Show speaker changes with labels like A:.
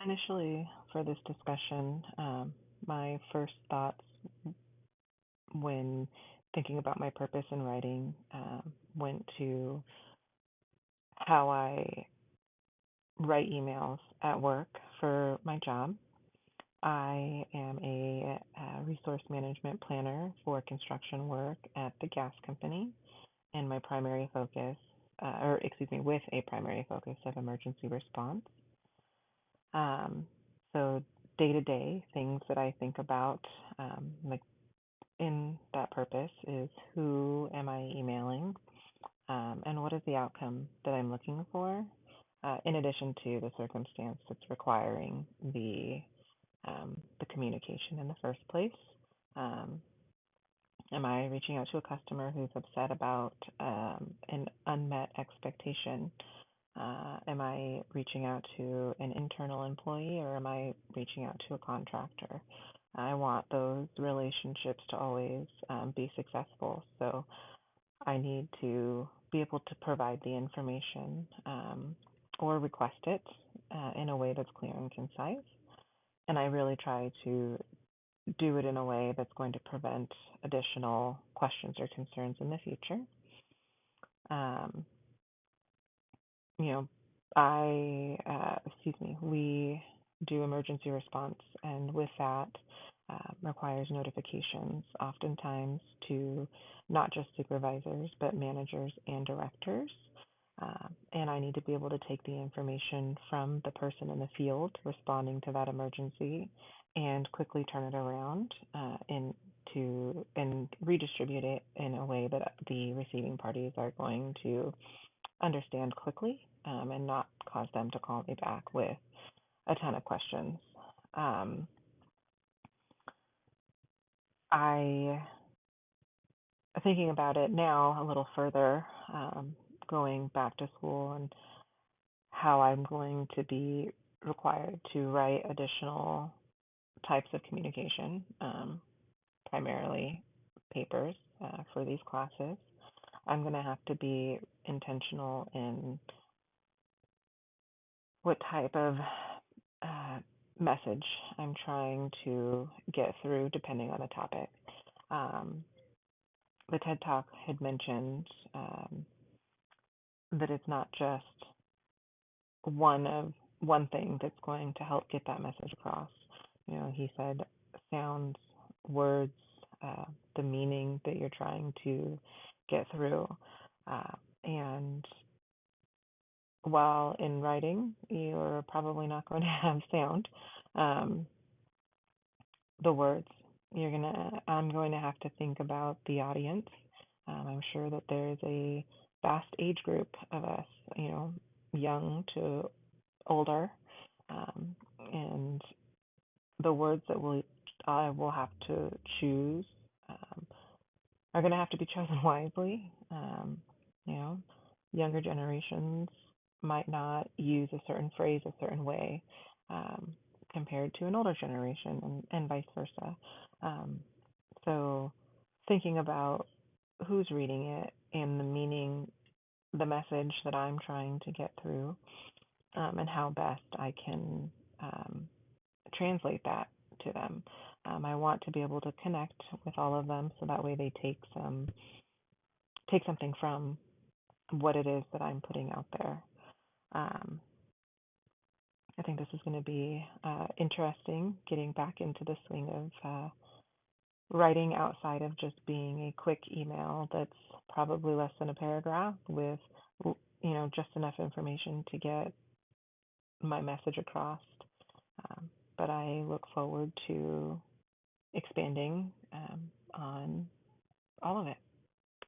A: Initially, for this discussion, my first thoughts when thinking about my purpose in writing went to how I write emails at work for my job. I am a resource management planner for construction work at the gas company, and my primary focus, or excuse me, with a primary focus of emergency response. Um, so day to day things that I think about, like in that purpose, is who am I emailing, and what is the outcome that I'm looking for, in addition to the circumstance that's requiring the communication in the first place. Um, am I reaching out to a customer who's upset about an unmet expectation? Am I reaching out to an internal employee or am I reaching out to a contractor? I want those relationships to always be successful. So I need to be able to provide the information or request it in a way that's clear and concise. And I really try to do it in a way that's going to prevent additional questions or concerns in the future. Um, you know, we do emergency response, and with that, requires notifications, oftentimes to not just supervisors, but managers and directors. And I need to be able to take the information from the person in the field responding to that emergency and quickly turn it around and redistribute it in a way that the receiving parties are going to understand quickly, and not cause them to call me back with a ton of questions. Um, I thinking about it now a little further, going back to school and how I'm going to be required to write additional types of communication, primarily papers for these classes. I'm going to have to be intentional in what type of uh, message I'm trying to get through, depending on the topic. Um, the TED Talk had mentioned that it's not just one of one thing that's going to help get that message across. He said sounds, words, uh, the meaning that you're trying to get through, and while in writing, you're probably not going to have sound. Um, the words. I'm going to have to think about the audience. I'm sure that there's a vast age group of us, young to older, and the words that I will have to choose um, are going to have to be chosen wisely. You know, Younger generations might not use a certain phrase a certain way, um, compared to an older generation, and vice versa. Um, so, thinking about who's reading it and the meaning, the message that I'm trying to get through, and how best I can translate that to them. I want to be able to connect with all of them so that way they take something from what it is that I'm putting out there. Um, I think this is going to be interesting, getting back into the swing of writing outside of just being a quick email that's probably less than a paragraph with, just enough information to get my message across. But I look forward to expanding on all of it.